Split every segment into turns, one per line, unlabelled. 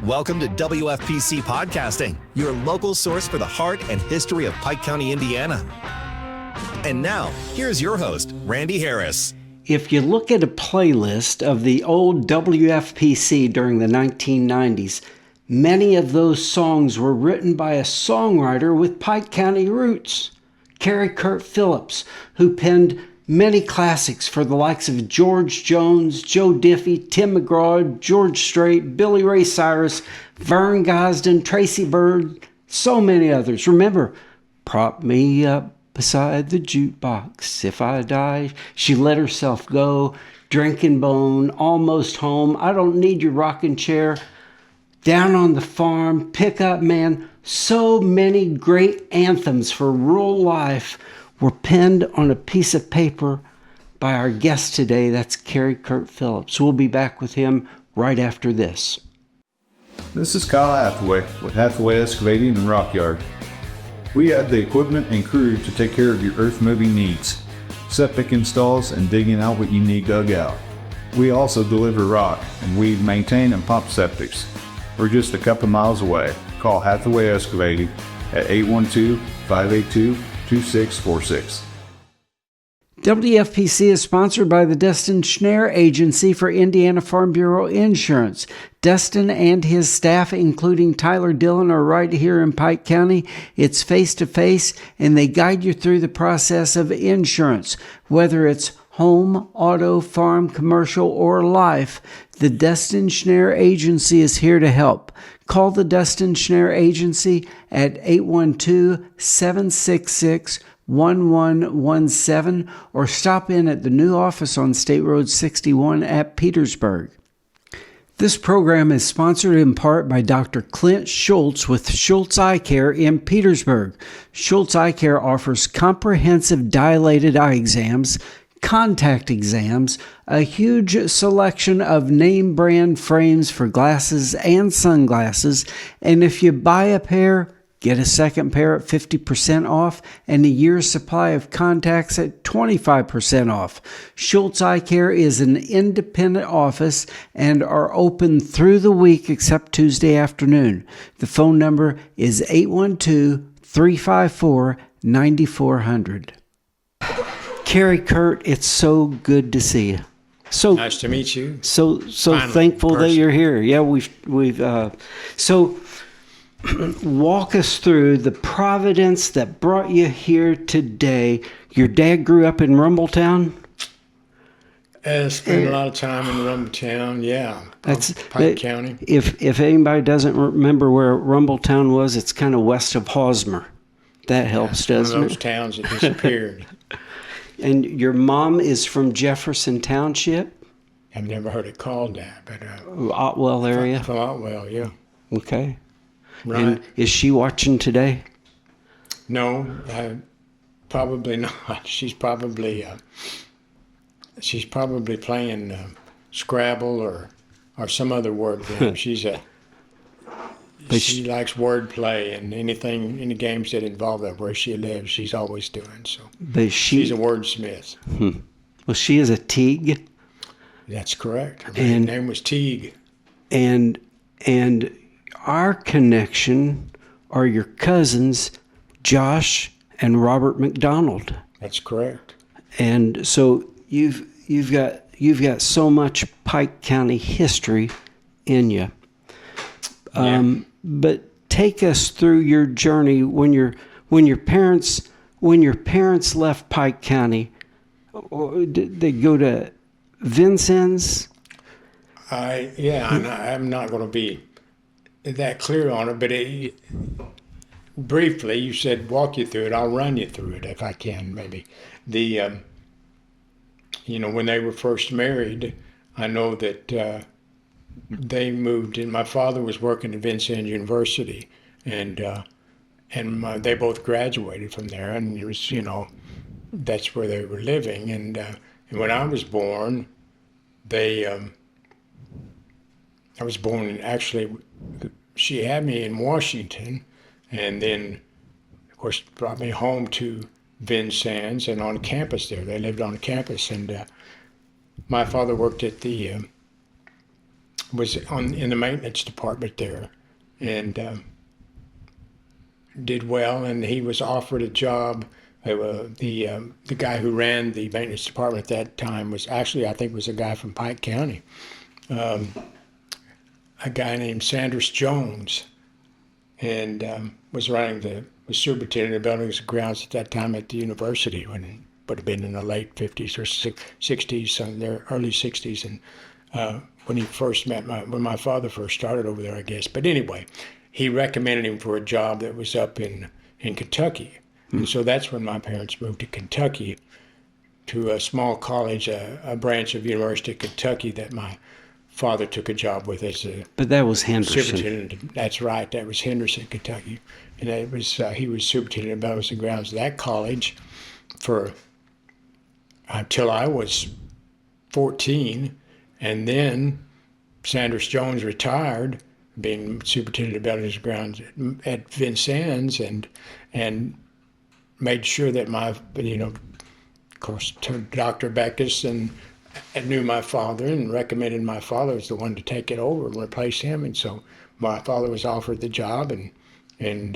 Welcome to WFPC Podcasting, your local source for the heart and history of Pike County, Indiana. And now, here's your host, Randy Harris.
If you look at a playlist of the old WFPC during the 1990s, many of those songs were written by a songwriter with Pike County roots, Kerry Phillips, who penned many classics for the likes of George Jones, Joe Diffie, Tim McGraw, George Strait, Billy Ray Cyrus, Vern Gosden, Tracy Byrd, so many others. Remember, prop me up beside the jukebox. If I die, she let herself go. Drinking bone, almost home. I don't need your rocking chair. Down on the farm, pickup man. So many great anthems for rural life were penned on a piece of paper by our guest today. That's Kerry Phillips. We'll be back with him right after this.
This is Kyle Hathaway with Hathaway Excavating and Rock Yard. We have the equipment and crew to take care of your earth-moving needs, septic installs, and digging out what you need dug out. We also deliver rock, and we maintain and pump septics. We're just a couple miles away. Call Hathaway Excavating at 812-582-2646.
WFPC is sponsored by the Dustin Schnare Agency for Indiana Farm Bureau Insurance. Dustin and his staff, including Tyler Dillon, are right here in Pike County. It's face-to-face, and they guide you through the process of insurance. Whether it's home, auto, farm, commercial, or life, the Dustin Schnare Agency is here to help. Call the Dustin Schnare Agency at 812-766-1117 or stop in at the new office on State Road 61 at Petersburg. This program is sponsored in part by Dr. Clint Schultz with Schultz Eye Care in Petersburg. Schultz Eye Care offers comprehensive dilated eye exams, contact exams, a huge selection of name brand frames for glasses and sunglasses, and if you buy a pair, get a second pair at 50% off and a year's supply of contacts at 25% off. Schultz Eye Care is an independent office and are open through the week except Tuesday afternoon. The phone number is 812-354-9400. Kerry Kurt, it's so good to see you. So
nice to meet you.
So finally, thankful that you're here. Yeah, so walk us through the providence that brought you here today. Your dad grew up in Rumbletown?
Spent a lot of time in Rumbletown, yeah.
That's
Pike County.
If anybody doesn't remember where Rumbletown was, it's kind of west of Hosmer. That helps, doesn't it?
One of those towns that disappeared.
And your mom is from Jefferson Township?
I've never heard it called that, but
Otwell area?
From Otwell, yeah.
Okay.
Right.
And is she watching today?
No, probably not. She's probably playing Scrabble or some other word game. She likes wordplay and any games that involve that where she lives, she's always doing. So she's a wordsmith.
Well, she is a Teague.
That's correct. Her name was Teague.
And our connection are your cousins, Josh and Robert McDonald.
That's correct.
And so you've got so much Pike County history in you. But take us through your journey when your parents left Pike County. Or did they go to Vincennes?
I'm not going to be that clear on it, but briefly, you said walk you through it. I'll run you through it if I can, maybe. When they were first married, I know that they moved in. My father was working at Vincennes University, and they both graduated from there, and it was, that's where they were living. And when I was born, I was born actually. She had me in Washington, and then, of course, brought me home to Vincennes and on campus there. They lived on campus, and my father worked at the was in the maintenance department there, and did well. And he was offered a job. The guy who ran the maintenance department at that time was actually, I think, was a guy from Pike County, a guy named Sanders Jones, and was superintendent of buildings and grounds at that time at the university, when it would have been in the late 50s or 60s, their early 60s, and when he first met when my father first started over there, I guess. But anyway, he recommended him for a job that was up in Kentucky. And so that's when my parents moved to Kentucky, to a small college, a branch of University of Kentucky that my father took a job with as a
But that was Henderson.
superintendent. That's right, that was Henderson, Kentucky. And that was he was superintendent of buildings and grounds of that college for until I was 14. And then Sanders Jones retired, being superintendent of buildings and grounds at Vincennes, and made sure that of course, Dr. Beckus and knew my father and recommended my father as the one to take it over and replace him. And so my father was offered the job, and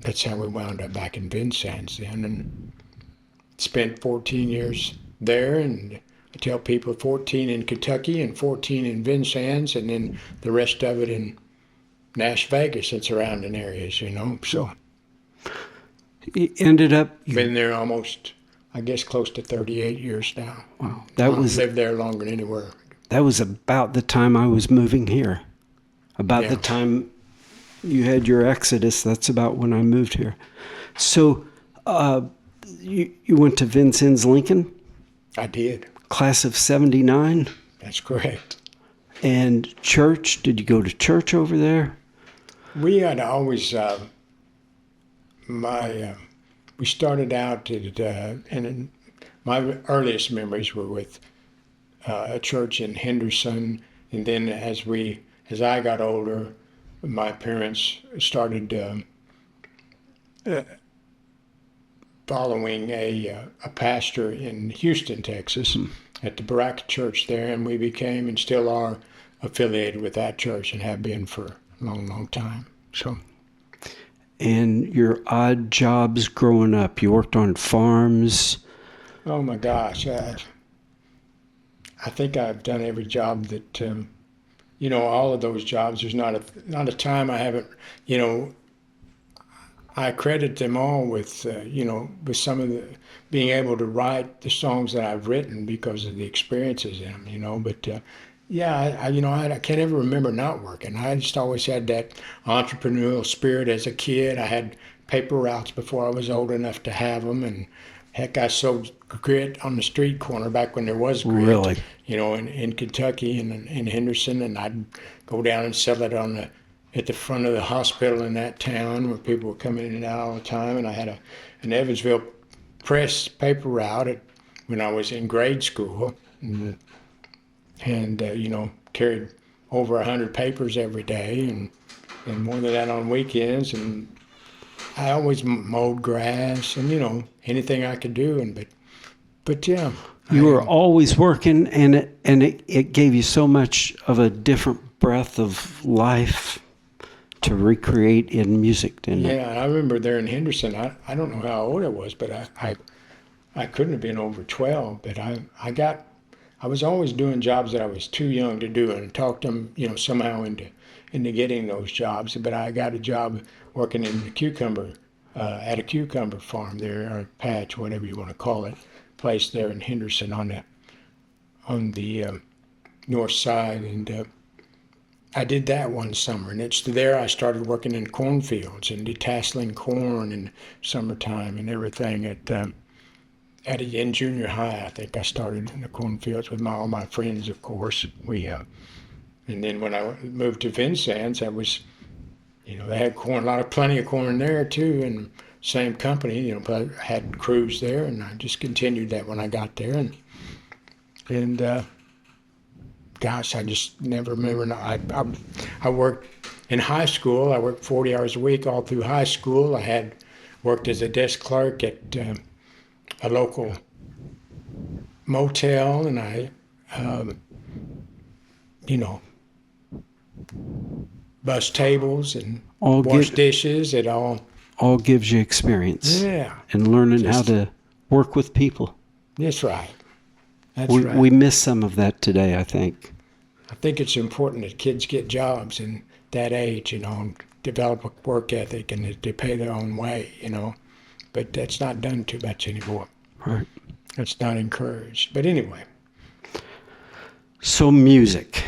that's how we wound up back in Vincennes then, and spent 14 years there. And I tell people 14 in Kentucky and 14 in Vincennes, and then the rest of it in Nash Vegas and surrounding areas, So
He ended up...
been there almost, I guess, close to 38 years now.
Wow.
Lived there longer than anywhere.
That was about the time I was moving here. About the time you had your exodus, that's about when I moved here. So you went to Vincennes, Lincoln?
I did.
Class of 79?
That's correct.
And church, did you go to church over there?
We had always, we started out and my earliest memories were with a church in Henderson, and then as I got older, my parents started following a pastor in Houston, Texas, at the Barak Church there, and we became and still are affiliated with that church and have been for a long, long time. So.
And your odd jobs growing up, you worked on farms.
Oh my gosh, I think I've done every job that, all of those jobs. There's not a time I haven't, I credit them all with, with some of the being able to write the songs that I've written because of the experiences in them, But I can't ever remember not working. I just always had that entrepreneurial spirit as a kid. I had paper routes before I was old enough to have them, and heck, I sold grit on the street corner back when there was grit.
Really?
In Kentucky and in Henderson, and I'd go down and sell it at the front of the hospital in that town where people were coming in and out all the time. And I had an Evansville press paper route when I was in grade school, and carried over 100 papers every day, and more than that on weekends. And I always mowed grass and anything I could do. But yeah.
You were always working, and it gave you so much of a different breath of life to recreate in music, didn't it?
Yeah, I remember there in Henderson. I don't know how old I was, but I couldn't have been over 12. But I was always doing jobs that I was too young to do, and talked them somehow into getting those jobs. But I got a job working in the cucumber at a cucumber farm there, or patch, whatever you want to call it, place there in Henderson on the north side, and I did that one summer, and it's there I started working in cornfields and detasseling corn in summertime and everything in junior high. I think I started in the cornfields with all my friends, of course. And then when I moved to Vincennes, I was, they had corn, plenty of corn there too, and same company, but I had crews there, and I just continued that when I got there, and gosh, I just never remember. I worked in high school. I worked 40 hours a week all through high school. I had worked as a desk clerk at a local motel, and I you know, bus tables and
All
wash
give-
dishes. It
all gives you experience.
Yeah.
And learning how
Just-
to work with people.
That's right. That's
We,
right.
we miss some of that today, I think.
I think it's important that kids get jobs in that age, and develop a work ethic and that they pay their own way, But that's not done too much anymore.
Right.
It's not encouraged. But anyway.
So music.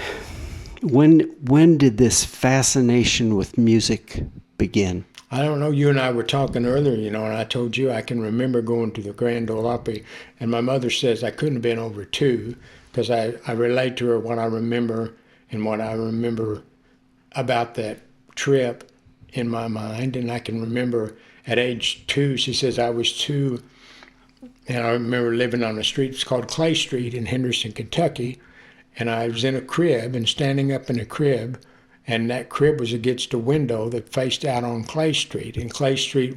When did this fascination with music begin?
I don't know. You and I were talking earlier, and I told you I can remember going to the Grand Ole Opry, and my mother says I couldn't have been over 2 because I relate to her what I remember and what I remember about that trip in my mind. And I can remember at age 2, she says I was 2, and I remember living on a street, it's called Clay Street in Henderson, Kentucky, and I was in a crib and standing up in a crib, and that crib was against a window that faced out on Clay Street. And Clay Street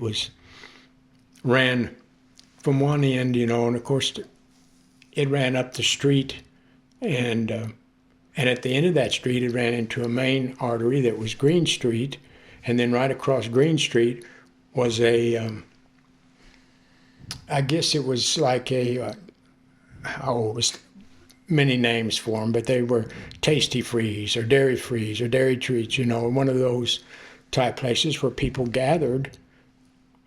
ran from one end, and of course it ran up the street, and at the end of that street it ran into a main artery that was Green Street, and then right across Green Street was I guess it was like it was many names for them, but they were Tasty Freeze or Dairy Freeze or Dairy Treats, one of those type places where people gathered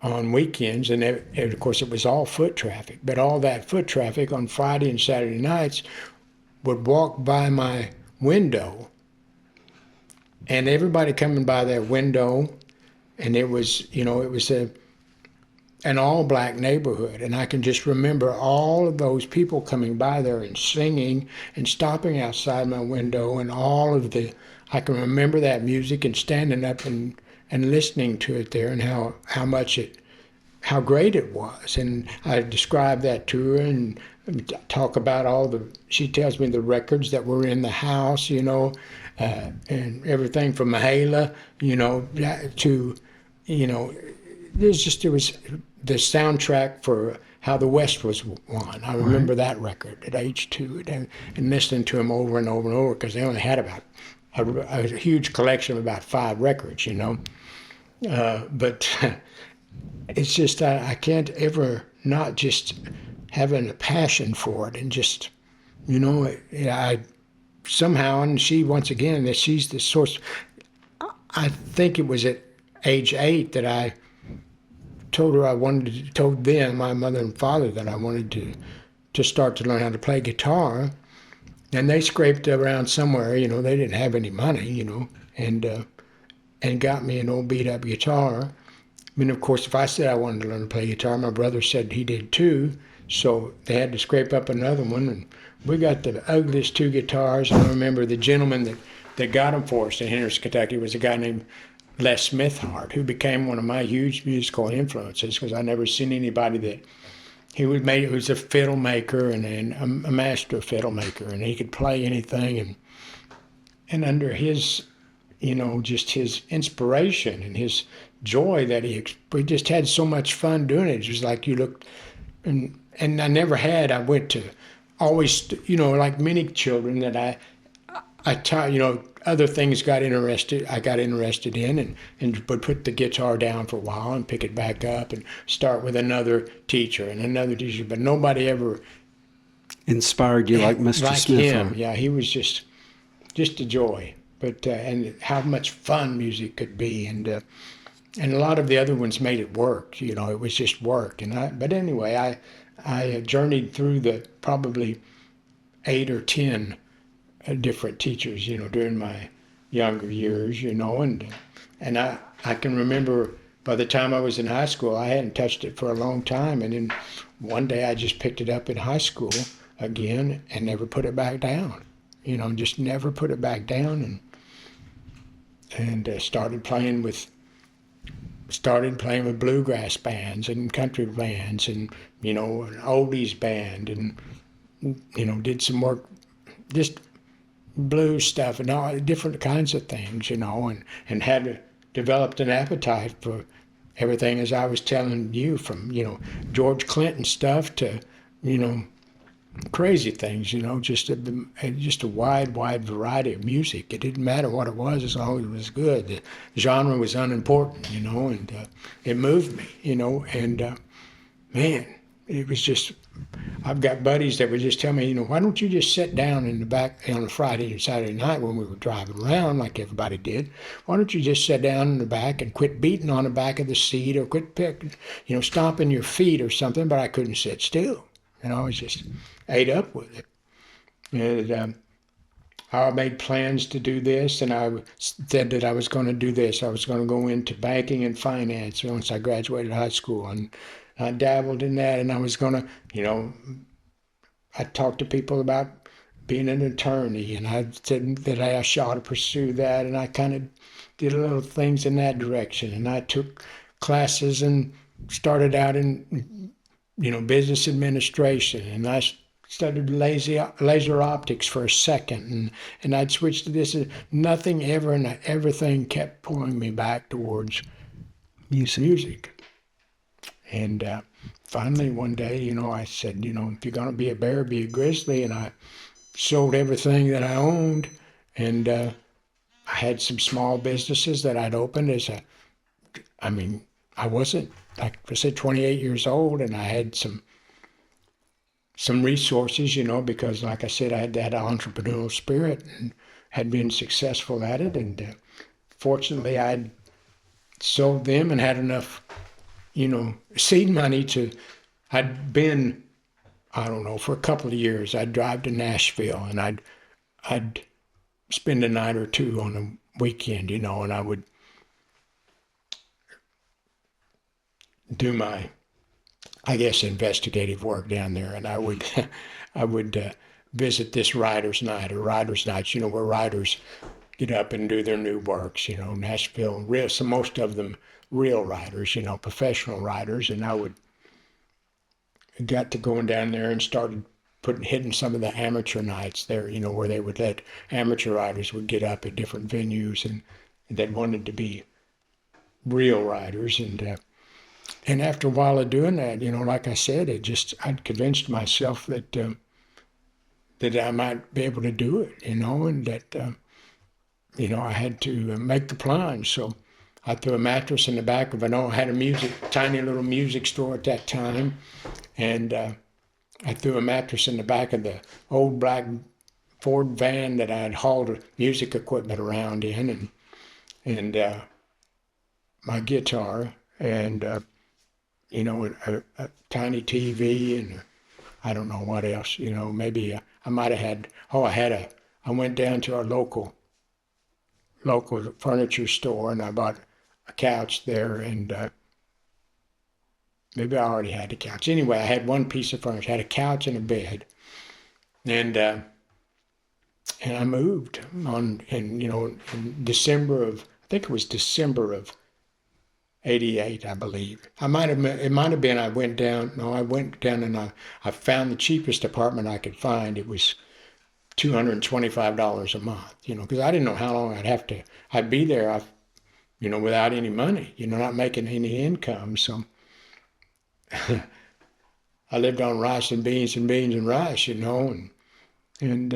on weekends. And of course, it was all foot traffic, but all that foot traffic on Friday and Saturday nights would walk by my window, and everybody coming by that window, and it was, it was an all-black neighborhood, and I can just remember all of those people coming by there and singing and stopping outside my window, and I can remember that music and standing up and listening to it there, and how great it was. And I described that to her and talk about she tells me the records that were in the house, and everything from Mahala, to, there was the soundtrack for How the West Was Won. I remember that record at age 2 and listening to them over and over and over because they only had about a huge collection of about 5 records, But it's just I can't ever not just having a passion for it and just, I somehow, and she, once again, that she's the source. I think it was at age 8 that I told them, my mother and father, that I wanted to start to learn how to play guitar. And they scraped around somewhere, they didn't have any money, and got me an old beat up guitar. I mean, of course, if I said I wanted to learn to play guitar, my brother said he did too. So they had to scrape up another one, and we got the ugliest 2 guitars. And I remember the gentleman that got them for us in Henderson, Kentucky was a guy named Les Smithhart, who became one of my huge musical influences because I never seen anybody that he was a fiddle maker and a master fiddle maker, and he could play anything. And under his, just his inspiration and his joy that we just had so much fun doing it. It was like you looked, and I went to always, like many children that I taught, other things I got interested in and would put the guitar down for a while and pick it back up and start with another teacher and another teacher, but nobody ever
inspired you like Mr.
like
Smith.
him. Yeah, he was just a joy. But and how much fun music could be, and a lot of the other ones made it work. It was just work. But anyway, I journeyed through the probably 8 or 10 different teachers, during my younger years, and I can remember by the time I was in high school, I hadn't touched it for a long time, and then one day I just picked it up in high school again and never put it back down, just never put it back down, and started playing with bluegrass bands and country bands and, an oldies band, and, did some work, just blues stuff and all different kinds of things, and had developed an appetite for everything, as I was telling you, from, George Clinton stuff to, crazy things, just a wide variety of music. It didn't matter what it was as long as it was good. The genre was unimportant, and it moved me, and man, it was just. I've got buddies that would just tell me, why don't you just sit down in the back on a Friday and Saturday night when we were driving around like everybody did? Why don't you just sit down in the back and quit beating on the back of the seat or quit stomping your feet or something? But I couldn't sit still. I was just ate up with it. And I made plans to do this, and I said that I was going to do this. I was going to go into banking and finance once I graduated high school, and I dabbled in that, and I was going to, I talked to people about being an attorney, and I said that I ought to pursue that, and I kind of did little things in that direction, and I took classes and started out in, business administration, and I studied laser optics for a second, and I'd switched to this. Nothing ever, and everything kept pulling me back towards music. And finally, one day, I said, if you're going to be a bear, be a grizzly. And I sold everything that I owned. And I had some small businesses that I'd opened I wasn't, like I said, 28 years old. And I had some resources, because like I said, I had that entrepreneurial spirit and had been successful at it. And fortunately, I'd sold them and had enough seed money I'd been, I don't know, for a couple of years, I'd drive to Nashville and I'd spend a night or two on a weekend, and I would do my, I guess, investigative work down there, and I would visit this writer's night or writer's nights, where writers get up and do their new works, Nashville, so most of them real writers, professional writers, and I got to going down there and started hitting some of the amateur nights there, where they would let amateur writers would get up at different venues and that wanted to be real writers, and after a while of doing that, like I said, I'd convinced myself that I might be able to do it, and that I had to make the plunge. So I threw a mattress in the back of I had a tiny little music store at that time, and I threw a mattress in the back of the old black Ford van that I had hauled music equipment around in, and my guitar, and a tiny TV, and I don't know what else. Maybe I might have had. I went down to our local furniture store, and I bought a couch there, and maybe I already had the couch. Anyway, I had one piece of furniture. I had a couch and a bed, and I moved on, and in December of, I think it was December of '88, I believe. It might have been. I went down and I found the cheapest apartment I could find. It was $225 a month, because I didn't know how long I'd be there, without any money, not making any income. So I lived on rice and beans and rice, and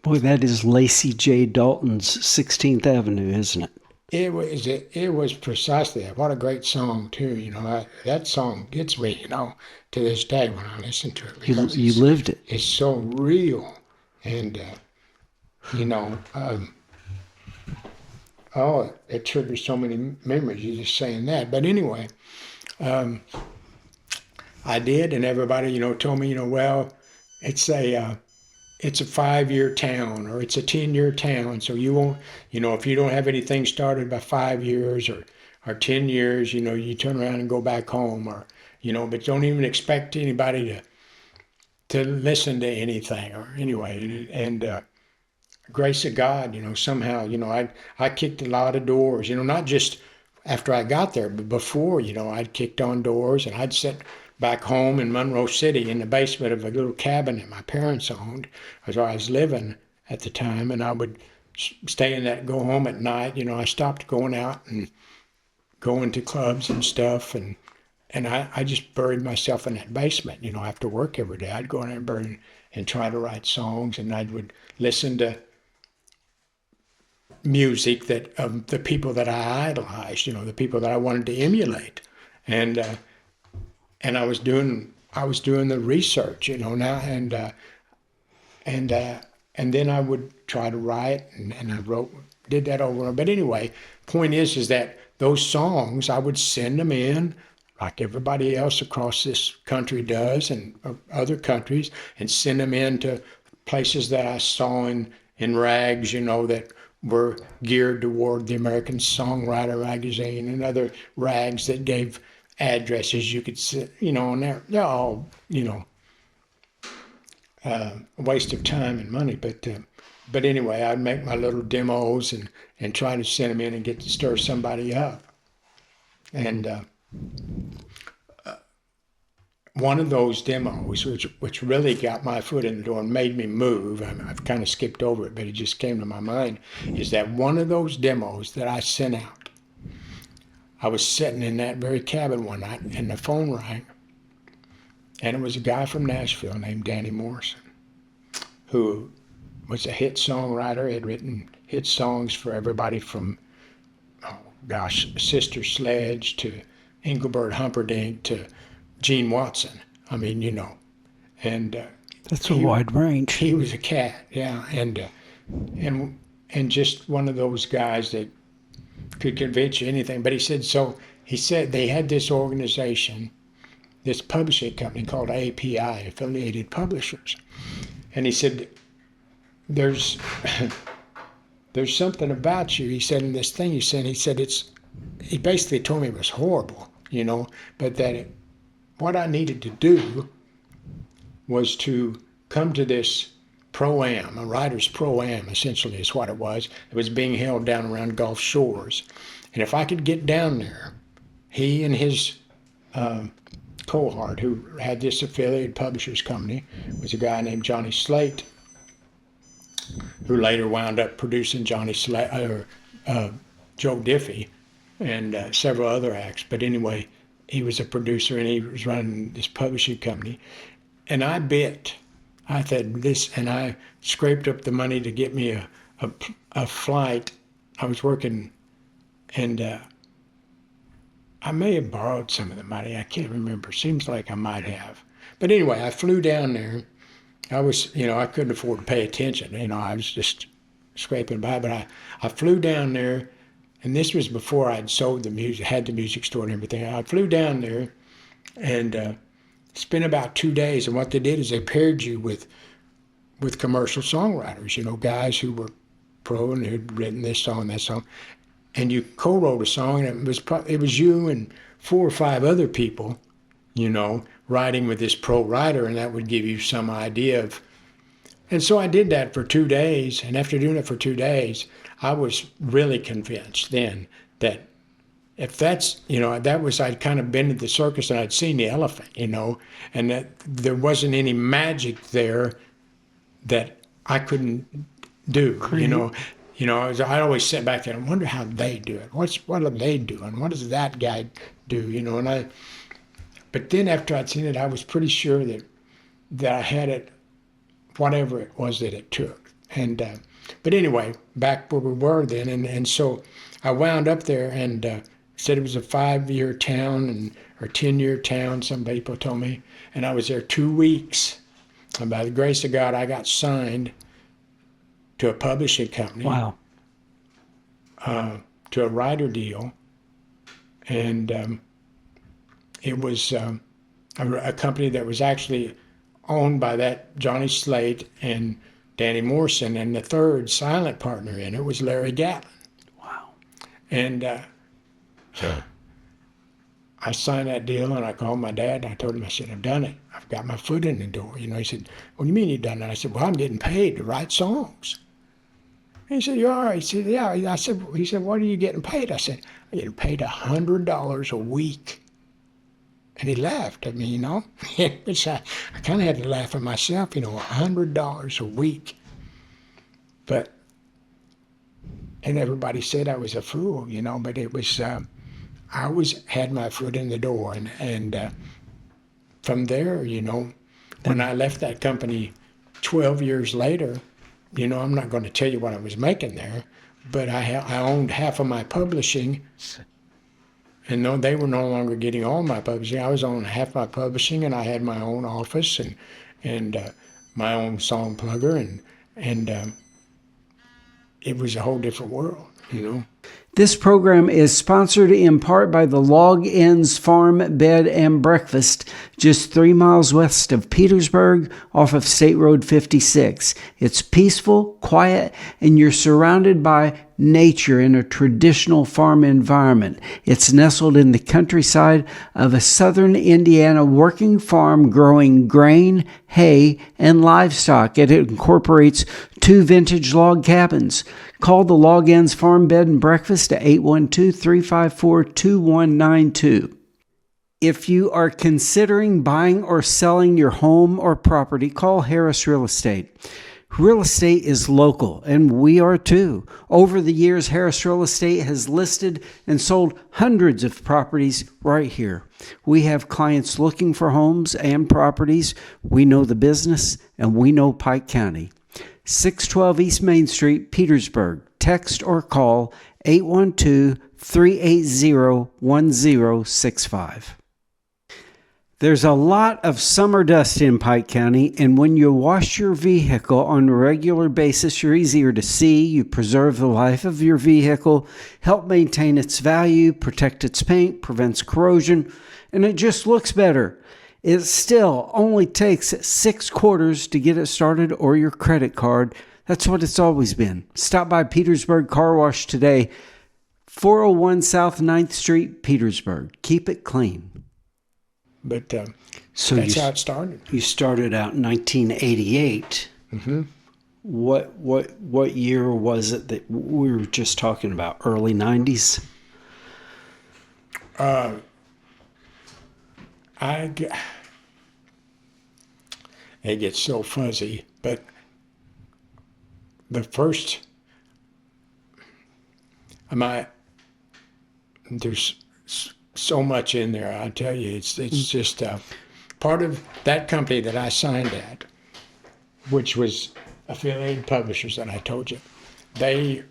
boy, that is Lacey J. Dalton's 16th Avenue, isn't it?
It was precisely that. What a great song too, that song gets me, to this day when I listen to it.
You lived it.
It's so real, and it triggers so many memories. You're just saying that, but anyway, I did, and everybody, told me, well, it's a 5-year town, or it's a 10-year town, so you won't, if you don't have anything started by 5 years or 10 years, you turn around and go back home, or, but don't even expect anybody to listen to anything, or anyway, and grace of God, somehow, I kicked a lot of doors, not just after I got there, but before, I'd kicked on doors, and I'd sit back home in Monroe City in the basement of a little cabin that my parents owned, where I was living at the time, and I would stay in that, go home at night. I stopped going out and going to clubs and stuff, and I just buried myself in that basement, after work every day. I'd go in there and try to write songs, and I would listen to music that of the people that I idolized, the people that I wanted to emulate, and I was doing the research, now, and then I would try to write, and I did that over and over. But anyway, point is that those songs, I would send them in like everybody else across this country does, and other countries, and send them in to places that I saw in rags, that were geared toward the American Songwriter magazine, and other rags that gave addresses you could see, and they're all, a waste of time and money. But anyway, I'd make my little demos and try to send them in and get to stir somebody up. And one of those demos, which really got my foot in the door and made me move, I've kind of skipped over it, but it just came to my mind, is that one of those demos that I sent out, I was sitting in that very cabin one night, and the phone rang, and it was a guy from Nashville named Danny Morrison, who was a hit songwriter, had written hit songs for everybody from, Sister Sledge to Engelbert Humperdinck to Gene Watson. I mean, and
that's a wide range.
He was a cat, yeah, and just one of those guys that could convince you anything. But he said they had this organization, this publishing company called API, Affiliated Publishers, and he said, there's something about you, he said, in this thing you said. He basically told me it was horrible, but that what I needed to do was to come to this pro-am, a writer's pro-am, essentially is what it was. It was being held down around Gulf Shores. And if I could get down there, he and his cohort, who had this affiliated publishers company, was a guy named Johnny Slate, who later wound up producing Joe Diffie and several other acts. But anyway, he was a producer and he was running this publishing company. And I said this, and I scraped up the money to get me a flight. I was working, and I may have borrowed some of the money. I can't remember. Seems like I might have. But anyway, I flew down there. I was, I couldn't afford to pay attention. I was just scraping by. But I flew down there, and this was before I'd sold the music, had the music store and everything. I flew down there and spent about 2 days. And what they did is they paired you with commercial songwriters, guys who were pro and who'd written this song, that song. And you co-wrote a song, and it was you and 4 or 5 other people, writing with this pro writer, and that would give you some idea of. And so I did that for 2 days, and after doing it for 2 days, I was really convinced then that if that's, that was, I'd kind of been to the circus and I'd seen the elephant, and that there wasn't any magic there that I couldn't do, I always sit back there and wonder how they do it. What are they doing? What does that guy do? But then after I'd seen it, I was pretty sure that I had it, whatever it was that it took. And but anyway, back where we were then, and so I wound up there and said it was a 5-year town or 10-year town. Some people told me, and I was there 2 weeks. And by the grace of God, I got signed to a publishing company.
Wow.
To a writer deal, and it was a company that was actually owned by that Johnny Slate and Danny Morrison, and the third silent partner in it was Larry Gatlin.
Wow.
And I signed that deal, and I called my dad, and I told him, I said, I've done it. I've got my foot in the door. He said, what do you mean you've done that? I said, well, I'm getting paid to write songs. He said, you all right? He said, yeah. He said, what are you getting paid? I said, I'm getting paid $100 a week. And he laughed at me, which I kind of had to laugh at myself, $100 a week. And everybody said I was a fool, but it was, I always had my foot in the door, and from there, when I left that company 12 years later, I'm not going to tell you what I was making there, but I owned half of my publishing, and no, they were no longer getting all my publishing. I was owning half my publishing, and I had my own office and my own song plugger, and it was a whole different world.
This program is sponsored in part by the Log Inns Farm, Bed, and Breakfast, just 3 miles west of Petersburg off of State Road 56. It's peaceful, quiet, and you're surrounded by nature in a traditional farm environment. It's nestled in the countryside of a southern Indiana working farm growing grain, hay, and livestock. It incorporates 2 vintage log cabins. Call the Log Inns Farm, Bed, and Breakfast at 812-354-2192. If you are considering buying or selling your home or property, call Harris Real Estate. Real estate is local, and we are too. Over the years, Harris Real Estate has listed and sold hundreds of properties right here. We have clients looking for homes and properties. We know the business, and we know Pike County. 612 East Main Street, Petersburg. Text or call 812-380-1065. There's a lot of summer dust in Pike County, and when you wash your vehicle on a regular basis, you're easier to see. You preserve the life of your vehicle, help maintain its value, protect its paint, prevents corrosion, and it just looks better. It still only takes 6 quarters to get it started or your credit card. That's what it's always been. Stop by Petersburg Car Wash today, 401 South 9th Street, Petersburg. Keep it clean.
But
So
that's how it started.
You started out in 1988.
Mm-hmm.
What year was it that we were just talking about? Early 90s?
It gets so fuzzy, but the first, there's so much in there. I tell you, it's just part of that company that I signed at, which was Affiliated Publishers that I told you. They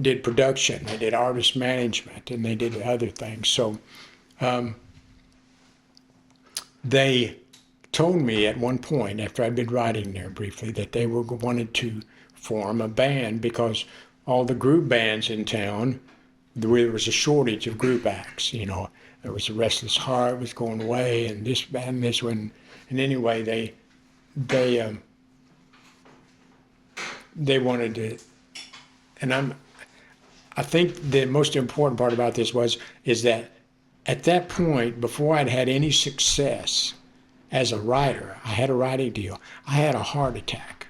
did production, they did artist management, and they did other things. So they told me at one point, after I'd been writing there briefly, that they wanted to form a band because all the group bands in town, there was a shortage of group acts. There was a Restless Heart was going away, and this band, this one, and anyway, they wanted to, and I think the most important part about this is that at that point, before I'd had any success as a writer, I had a writing deal. I had a heart attack.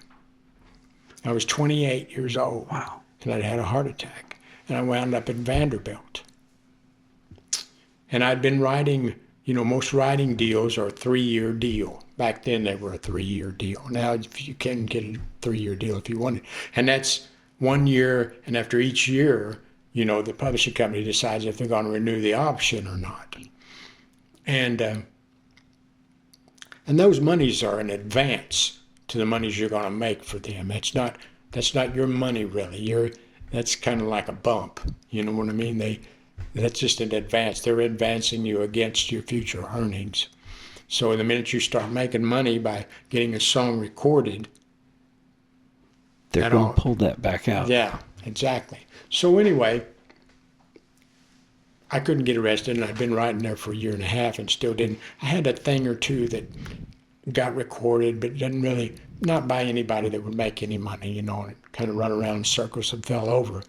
I was 28 years old.
Wow.
And I'd had a heart attack. And I wound up at Vanderbilt. And I'd been writing, most writing deals are a 3-year deal. Back then they were a 3-year deal. Now you can get a 3-year deal if you want it. And that's 1 year, and after each year, the publishing company decides if they're going to renew the option or not. And those monies are in advance to the monies you're going to make for them. That's not your money really. That's kind of like a bump. You know what I mean? That's just an advance. They're advancing you against your future earnings. So the minute you start making money by getting a song recorded,
they're going to pull that back out.
Yeah, exactly. So anyway, I couldn't get arrested, and I'd been writing there for a year and a half and still didn't. I had a thing or two that got recorded, but didn't really, not by anybody that would make any money, and it kind of run around in circles and fell over.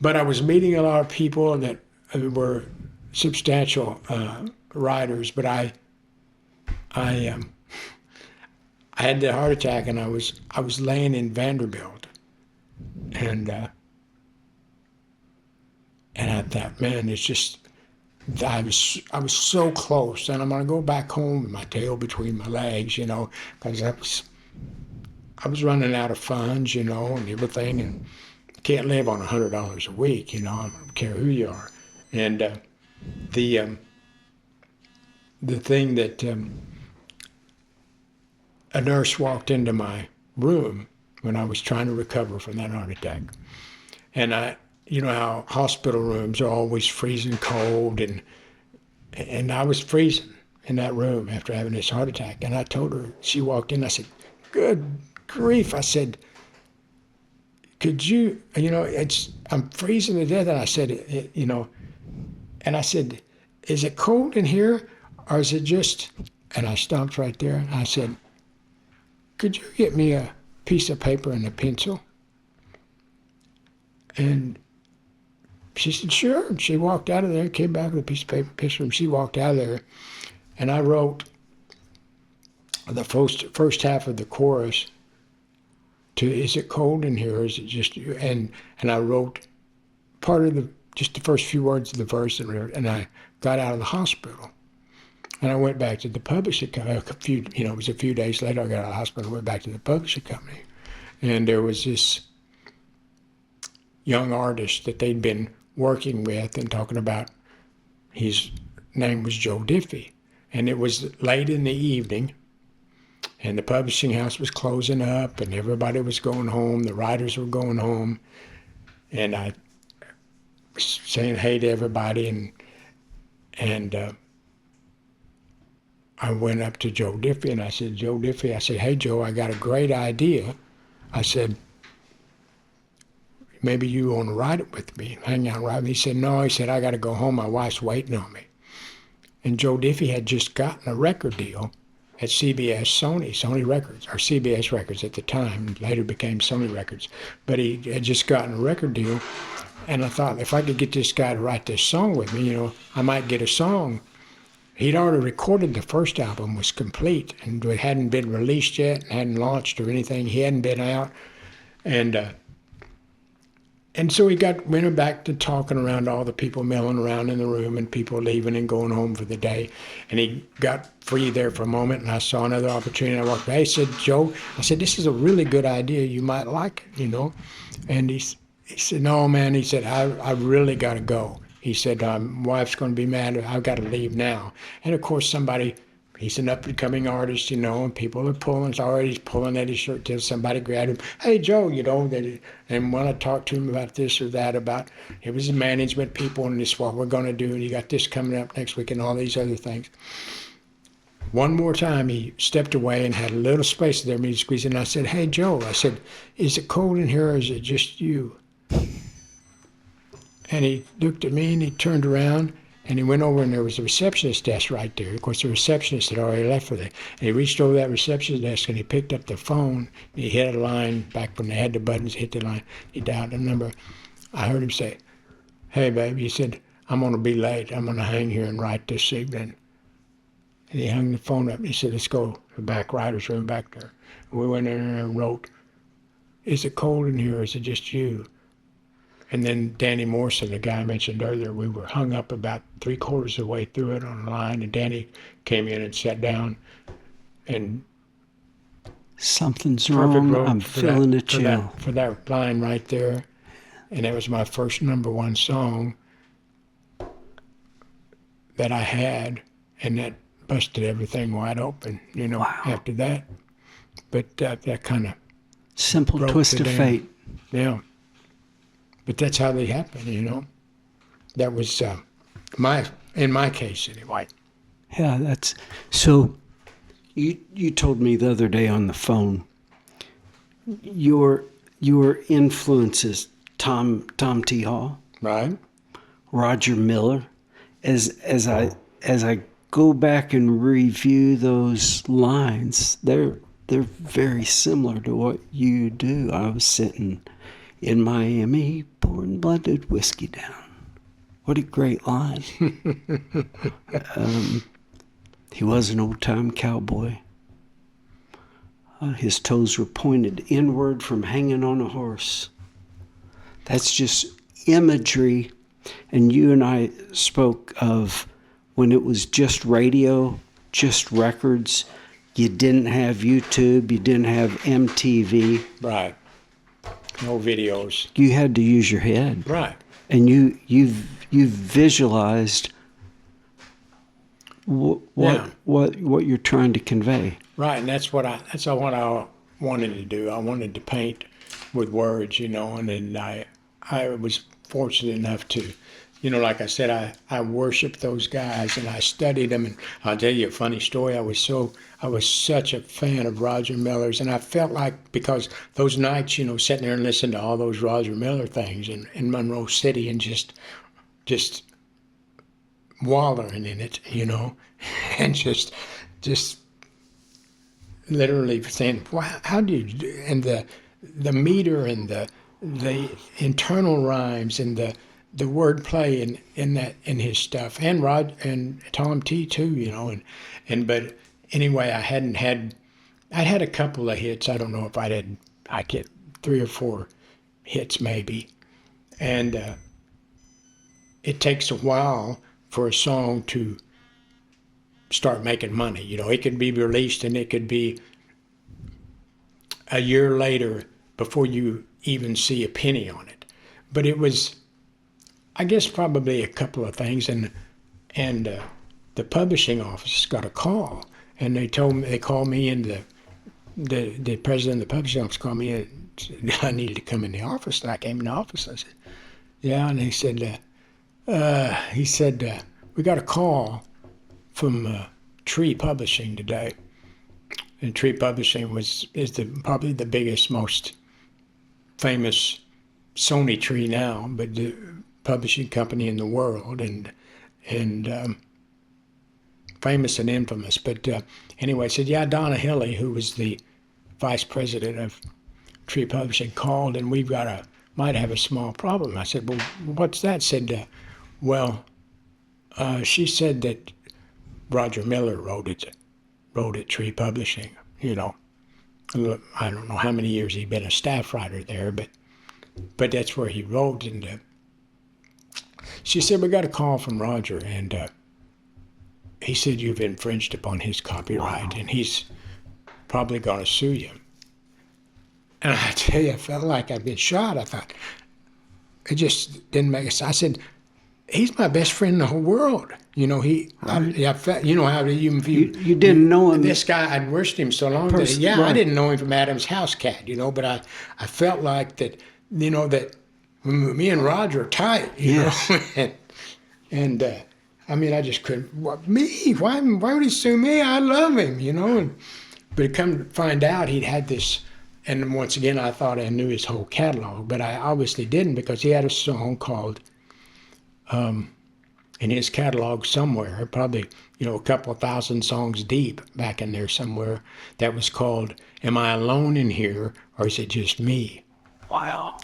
But I was meeting a lot of people that were substantial writers, but I had the heart attack, and I was laying in Vanderbilt, and I thought, man, it's just, I was so close, and I'm gonna go back home with my tail between my legs, because I was running out of funds, and everything, and can't live on $100 a week, I don't care who you are, And the thing that a nurse walked into my room when I was trying to recover from that heart attack. And you know how hospital rooms are always freezing cold, and I was freezing in that room after having this heart attack. And I told her, she walked in, I said, good grief. I said, could you, I'm freezing to death. And I said, and I said, is it cold in here or is it just, and I stopped right there and I said, could you get me a piece of paper and a pencil? And she said, sure. And she walked out of there, came back with a piece of paper, pencil, and she walked out of there. And I wrote the first half of the chorus to "Is it cold in here? Or is it just you?" And I wrote part of just the first few words of the verse, and I got out of the hospital. And I went back to the publishing company. It was a few days later. I got out of the hospital, went back to the publishing company, and there was this young artist that they'd been working with and talking about. His name was Joe Diffie, and it was late in the evening. And the publishing house was closing up, and everybody was going home. The writers were going home, and I was saying hey to everybody, and I went up to Joe Diffie, and I said, Joe Diffie, I said, hey Joe, I got a great idea. I said, maybe you want to write it with me, hang out and write with me. He said, no. He said, I got to go home. My wife's waiting on me. And Joe Diffie had just gotten a record deal at CBS, Sony Records, or CBS Records at the time, later became Sony Records. But he had just gotten a record deal, and I thought, if I could get this guy to write this song with me, I might get a song. He'd already recorded the first album, was complete, and it hadn't been released yet, hadn't launched or anything. He hadn't been out, and so we went back to talking around all the people milling around in the room and people leaving and going home for the day. And he got free there for a moment, and I saw another opportunity. I walked by. He said, Joe, I said, this is a really good idea. You might like it, And he said, no, man. He said, I really got to go. He said, my wife's going to be mad. I've got to leave now. And, of course, he's an up-and-coming artist, and people are pulling. He's already pulling at his shirt till somebody grabbed him. Hey, Joe, and when I talked to him about this or that, it was the management people, and this is what we're going to do, and you got this coming up next week and all these other things. One more time, he stepped away and had a little space there, me to squeeze in. And I said, hey, Joe, I said, is it cold in here or is it just you? And he looked at me and he turned around. And he went over, and there was a receptionist desk right there. Of course, the receptionist had already left for that. And he reached over that receptionist desk, and he picked up the phone. And he hit a line back when they had the buttons, hit the line. He dialed the number. I heard him say, hey, babe, he said, I'm going to be late. I'm going to hang here and write this evening. And he hung the phone up, and he said, let's go to the back writer's room back there. And we went in there and wrote, is it cold in here, or is it just you? And then Danny Morrison, the guy I mentioned earlier, we were hung up about 3/4 of the way through it on the line, and Danny came in and sat down, and
something's wrong. I'm feeling a chill.
For that line right there, and that was my first #1 song that I had, and that busted everything wide open.
Wow.
After that, but that kind of
simple twist of fate.
Yeah. But that's how they happen, That was in my case anyway.
Yeah, that's so. You told me the other day on the phone. Your influences, Tom T. Hall,
right?
Roger Miller. As I go back and review those lines, they're very similar to what you do. I was sitting in Miami, pouring blended whiskey down. What a great line. He was an old-time cowboy. His toes were pointed inward from hanging on a horse. That's just imagery. And you and I spoke of when it was just radio, just records. You didn't have YouTube. You didn't have MTV.
Right. No videos.
You had to use your head.
Right.
and you've visualized what you're trying to convey.
Right, and that's what I wanted to do. I wanted to paint with words, and then I was fortunate enough to, like I said, I worshiped those guys and I studied them. And I'll tell you a funny story. I was such a fan of Roger Miller's, and I felt like, because those nights, sitting there and listening to all those Roger Miller things in Monroe City and just wallowing in it, and just literally saying, "Wow, how do you do?" And the meter and the internal rhymes and the wordplay in his stuff, and Rod and Tom T too, but anyway, I'd had a couple of hits. I don't know if I get 3 or 4 hits maybe, and it takes a while for a song to start making money. It could be released and it could be a year later before you even see a penny on it. But it was, I guess, probably a couple of things, and the publishing office got a call, and they called me in. The president of the publishing office called me in. I needed to come in the office, and I came in the office. I said, "Yeah," and he said, "We got a call from Tree Publishing today." And Tree Publishing is probably the biggest, most famous Sony Tree now, but the publishing company in the world, and famous and infamous. But anyway, I said, "Yeah, Donna Hilley, who was the vice president of Tree Publishing, called, and we've might have a small problem." I said, "Well, what's that?" Said, she said that Roger Miller wrote at Tree Publishing. I don't know how many years he'd been a staff writer there, but that's where he wrote. And she said, "We got a call from Roger, and he said you've infringed upon his copyright, and he's probably going to sue you." And I tell you, I felt like I'd been shot. I thought, it just didn't make sense. I said, "He's my best friend in the whole world." I felt, how you
didn't know him.
This guy, I'd worshipped him so long that, right. I didn't know him from Adam's house cat, but I felt like that, that me and Roger are tight,
yes.
know, and I just couldn't. Me? Why would he sue me? I love him, but come to find out, he'd had this. And once again, I thought I knew his whole catalog, but I obviously didn't, because he had a song called, in his catalog somewhere, probably, a couple of thousand songs deep back in there somewhere, that was called "Am I Alone in Here, or Is It Just Me?"
Wow.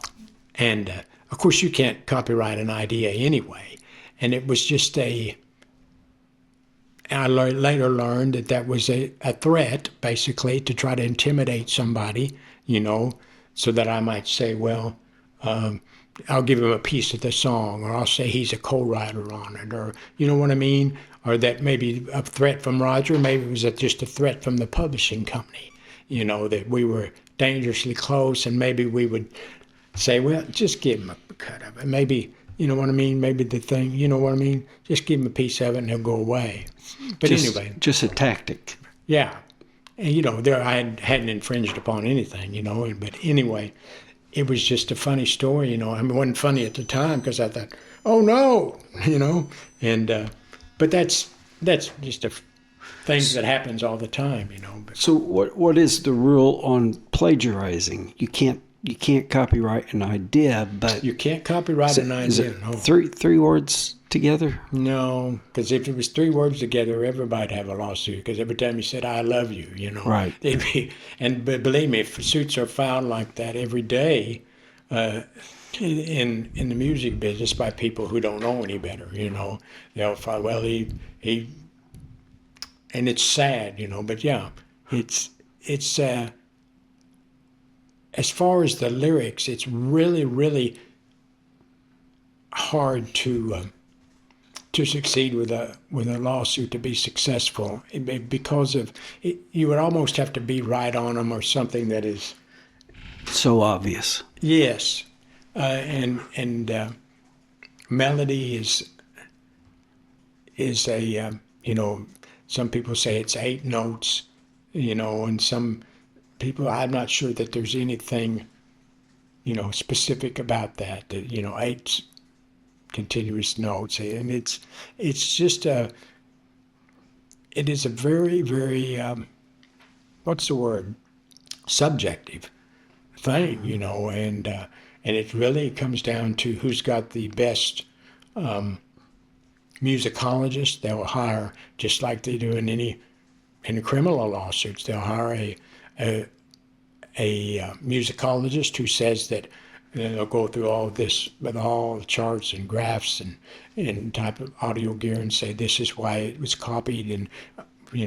And, of course, you can't copyright an idea anyway. And it was just I later learned that was a threat, basically, to try to intimidate somebody, so that I might say, well, I'll give him a piece of the song, or I'll say he's a co-writer on it, or you know what I mean? Or that maybe a threat from Roger, maybe it was just a threat from the publishing company, that we were dangerously close, and maybe we would say, well, just give him a cut of it. Maybe, you know what I mean? Maybe the thing, you know what I mean? Just give him a piece of it and he'll go away. But anyway.
Just a tactic.
Yeah. And, I hadn't infringed upon anything, but anyway, it was just a funny story, it wasn't funny at the time because I thought, oh no, and, but that's just things that happens all the time, But,
so what is the rule on plagiarizing? You can't copyright an idea, but
you can't copyright an idea.
Is it
no.
three words together?
No, because if it was 3 words together, everybody'd have a lawsuit. Because every time you said "I love you,"
right?
They'd be, but believe me, if suits are filed like that every day, in the music business by people who don't know any better, they'll file. Well, he, and it's sad, But yeah, it's. As far as the lyrics, it's really, really hard to succeed with a lawsuit, to be successful, because of it. You would almost have to be right on them, or something that is
so obvious.
Yes, melody is a some people say it's 8 notes, and some people, I'm not sure that there's anything specific about that 8 continuous notes, and it is a very, very what's the word, subjective thing, and it really comes down to who's got the best musicologist. They'll hire, just like they do in criminal lawsuits, they'll hire a musicologist who says that they'll go through all this with all the charts and graphs and type of audio gear and say this is why it was copied, and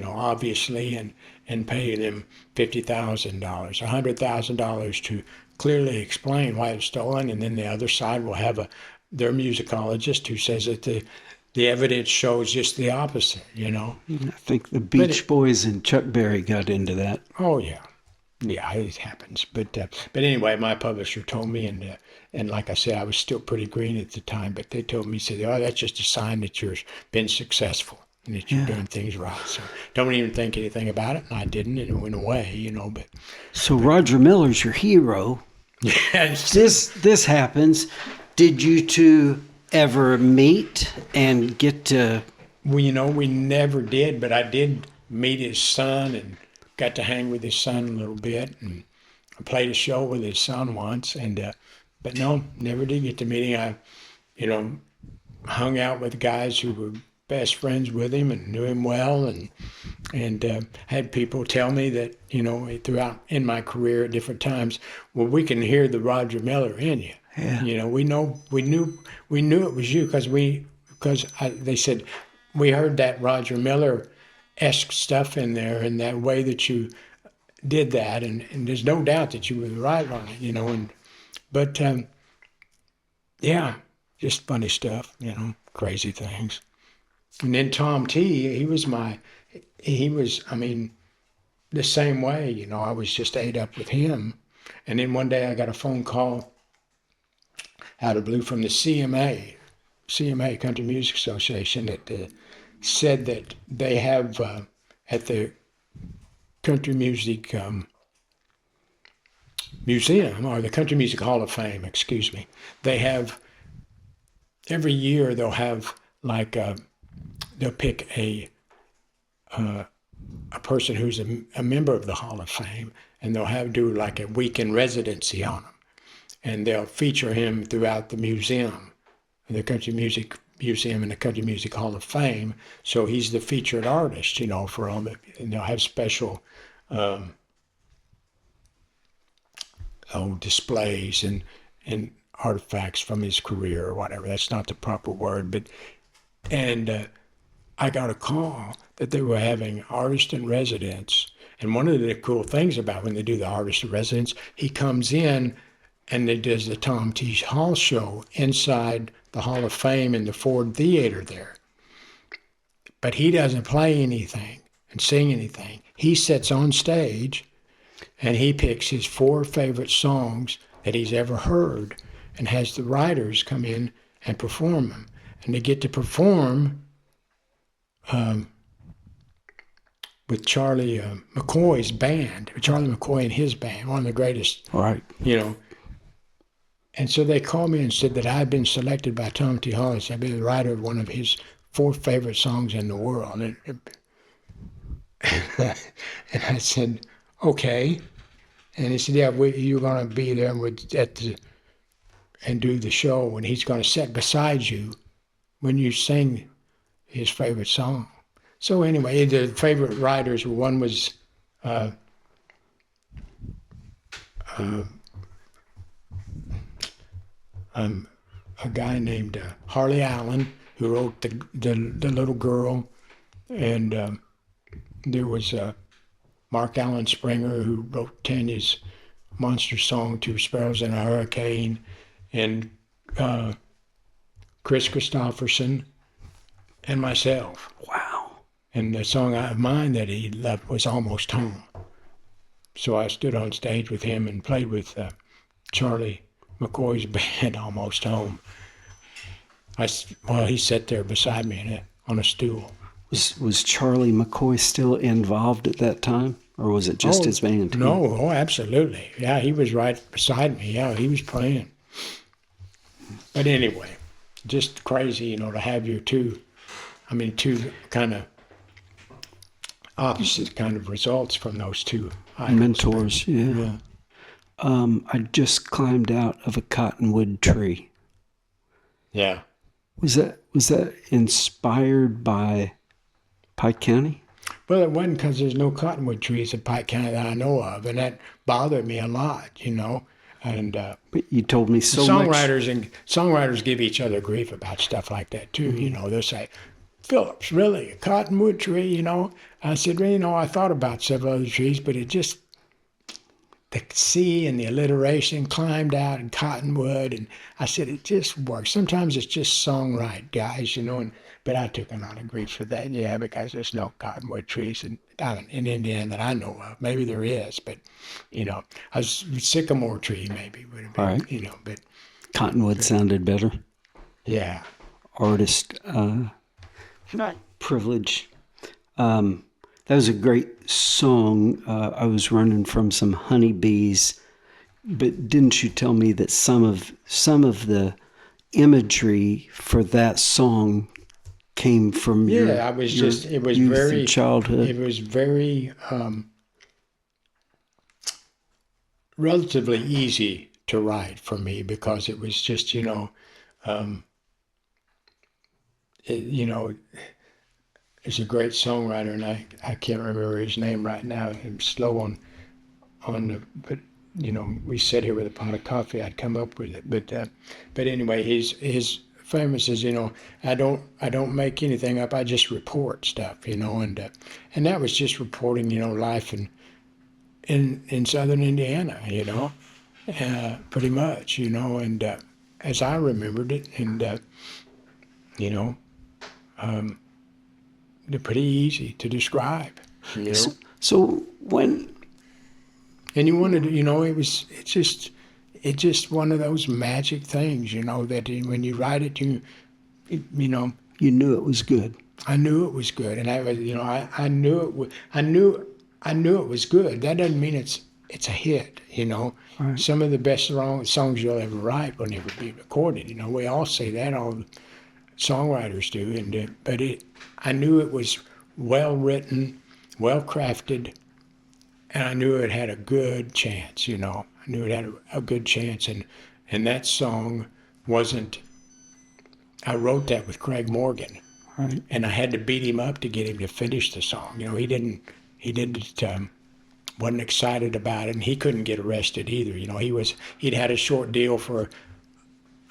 obviously, and pay them $50,000, $100,000 to clearly explain why it's stolen. And then the other side will have their musicologist who says that the evidence shows just the opposite,
I think the Beach Boys and Chuck Berry got into that.
Oh, yeah. Yeah, it happens. But anyway, my publisher told me, and like I said, I was still pretty green at the time, but they told me, said, oh, that's just a sign that you've been successful and that you're doing things right. So don't even think anything about it. And I didn't, and it went away, but.
So Roger Miller's your hero.
Yes.
This happens. Did you two ever meet and get to?
Well, we never did, but I did meet his son and got to hang with his son a little bit, and I played a show with his son once, but no, never did get to meet him. I, hung out with guys who were best friends with him and knew him well, and had people tell me that, throughout in my career at different times, well, we can hear the Roger Miller in you.
Yeah.
We knew it was you because they said, we heard that Roger Miller-esque stuff in there, and that way that you did that, and there's no doubt that you were right on it, but just funny stuff, crazy things. And then Tom T, he was the same way, I was just ate up with him. And then one day I got a phone call out of blue from the CMA, Country Music Association, that said that they have at the Country Music Museum, or the Country Music Hall of Fame, excuse me, they have, every year they'll have they'll pick a person who's a member of the Hall of Fame, and they'll do like a weekend residency on him, and they'll feature him throughout the museum, the Country Music Museum and the Country Music Hall of Fame. So he's the featured artist, for all the, and they'll have special displays and artifacts from his career or whatever. That's not the proper word, and I got a call that they were having artist in residence. And one of the cool things about when they do the artist in residence, he comes in and he does the Tom T. Hall show inside the Hall of Fame in the Ford Theater there. But he doesn't play anything and sing anything. He sits on stage and he picks his 4 favorite songs that he's ever heard and has the writers come in and perform them. And they get to perform with Charlie McCoy's band, Charlie McCoy and his band, one of the greatest,
right?
And so they called me and said that I had been selected by Tom T. Hall to be the writer of one of his 4 favorite songs in the world. And I said, okay. And he said, yeah, you're going to be there and do the show, and he's going to sit beside you when you sing his favorite song. So anyway, the favorite writers, one was a guy named Harley Allen, who wrote the Little Girl, and there was Mark Allen Springer, who wrote Tanya's monster song, Two Sparrows and a Hurricane, and Chris Christopherson, and myself.
Wow.
And the song of mine that he loved was Almost Home. So I stood on stage with him and played with Charlie McCoy's band, Almost Home. Well, he sat there beside me on a stool.
Was Charlie McCoy still involved at that time, or was it just his band?
No, absolutely. Yeah, he was right beside me. Yeah, he was playing. But anyway, just crazy, to have your two kind of opposite kind of results from those two idols.
Mentors. Yeah. I just climbed out of a cottonwood tree.
Yeah.
Was that inspired by Pike County?
Well, it wasn't, because there's no cottonwood trees in Pike County that I know of, and that bothered me a lot, And
but you told me so
songwriters give each other grief about stuff like that too. They'll say, "Phillips, really, a cottonwood tree?" I said, "Well, I thought about several other trees, but it just the C and the alliteration climbed out and cottonwood," and I said it just works. Sometimes it's just songwrite, guys, but I took a lot of grief for that, because there's no cottonwood trees in Indiana that I know of. Maybe there is, but a sycamore tree maybe would have been,
right.
But
cottonwood sounded better.
Yeah,
artist privilege. That was a great song. I was running from some honeybees, but didn't you tell me that some of the imagery for that song came from your youth and childhood?
It was very relatively easy to write for me, because it was just he's a great songwriter, and I can't remember his name right now. I'm slow on but we sit here with a pot of coffee, I'd come up with it. But anyway, his famous is, I don't make anything up. I just report stuff, and that was just reporting, life in southern Indiana, pretty much, and as I remembered it, and they're pretty easy to describe.
So when,
and you wanted, it's just one of those magic things, that when you write it, you
knew it was good.
I knew it was good, and I knew it was good. That doesn't mean it's a hit,
Right.
Some of the best songs you'll ever write will never be recorded. We all say that, all songwriters do, but I knew it was well written, well crafted, and I knew it had a good chance. I knew it had a good chance, and that song wasn't. I wrote that with Craig Morgan,
right.
And I had to beat him up to get him to finish the song. He didn't wasn't excited about it, and he couldn't get arrested either. He'd had a short deal for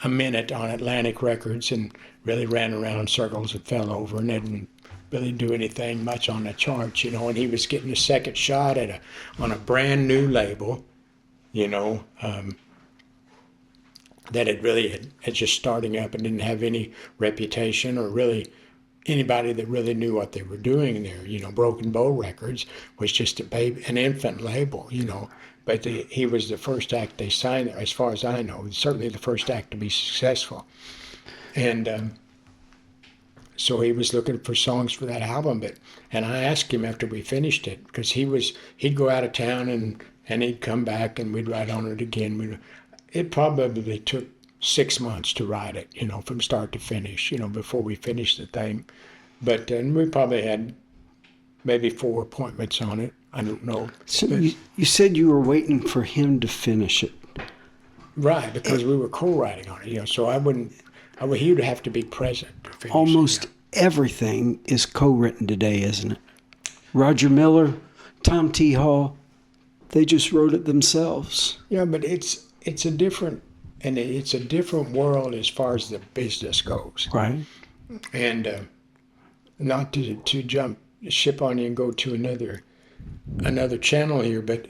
a minute on Atlantic Records and really ran around in circles and fell over and didn't really do anything much on the charts, and he was getting a second shot on a brand new label, that had just starting up and didn't have any reputation or really anybody that really knew what they were doing there. Broken Bow Records was just an infant label, but he was the first act they signed there, as far as I know, certainly the first act to be successful. And so he was looking for songs for that album, and I asked him after we finished it, because he'd go out of town and he'd come back and we'd write on it again. It probably took 6 months to write it, from start to finish, before we finished the thing. But we probably had maybe 4 appointments on it. I don't know.
So you said you were waiting for him to finish it.
Right, because we were co-writing on it, so he would have to be present to finish
Almost everything is co-written today, isn't it? Roger Miller, Tom T. Hall, they just wrote it themselves.
Yeah, but it's a different world as far as the business goes.
Right.
And not to jump ship on you and go to another channel here, but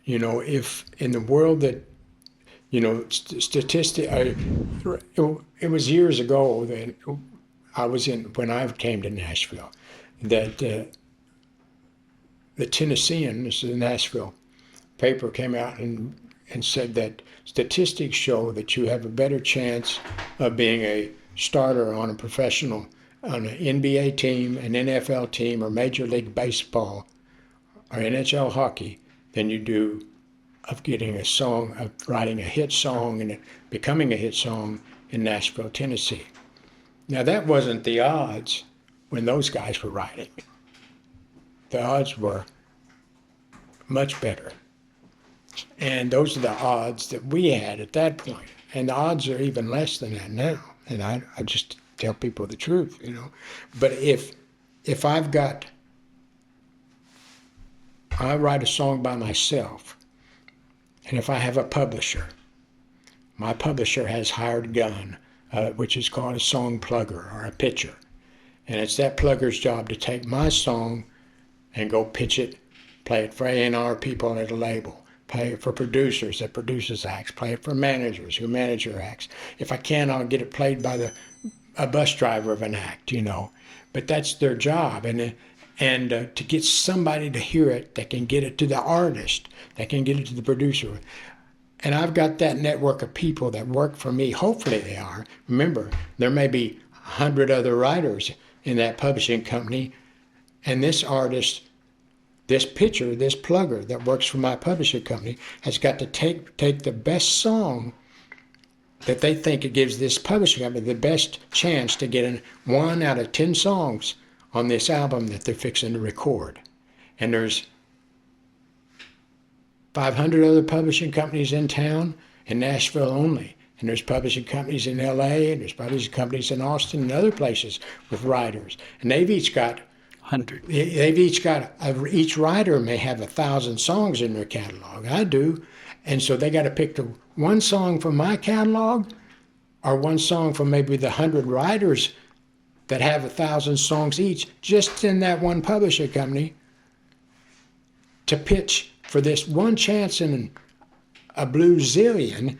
if in the world that it was years ago that when I came to Nashville, that the Tennessean, this is a Nashville paper, came out and said that statistics show that you have a better chance of being starter on an NBA team, an NFL team, or Major League Baseball, or NHL hockey than you do of getting a song, of writing a hit song and it becoming a hit song in Nashville, Tennessee. Now that wasn't the odds when those guys were writing. The odds were much better. And those are the odds that we had at that point. And the odds are even less than that now. And I just tell people the truth, you know. But if I write a song by myself, and if I have a publisher, my publisher has hired gun, which is called a song plugger or a pitcher. And it's that plugger's job to take my song and go pitch it, play it for A&R people at a label, play it for producers that produces acts, play it for managers who manage your acts. If I can, I'll get it played by a bus driver of an act, you know. But that's their job. And to get somebody to hear it that can get it to the artist, that can get it to the producer. And I've got that network of people that work for me. Hopefully they are. Remember, there may be 100 other writers in that publishing company, and this artist, this pitcher, this plugger that works for my publishing company has got to take the best song that they think it gives this publishing company the best chance to get in 1 out of 10 songs on this album that they're fixing to record. And there's 500 other publishing companies in town, in Nashville only. And there's publishing companies in LA, and there's publishing companies in Austin and other places with writers. And they've each got
100.
They've each got, each writer may have 1,000 songs in their catalog. I do. And so they got to pick the one song from my catalog or one song from maybe the 100 writers that have 1,000 songs each, just in that one publishing company, to pitch for this one chance in a blue zillion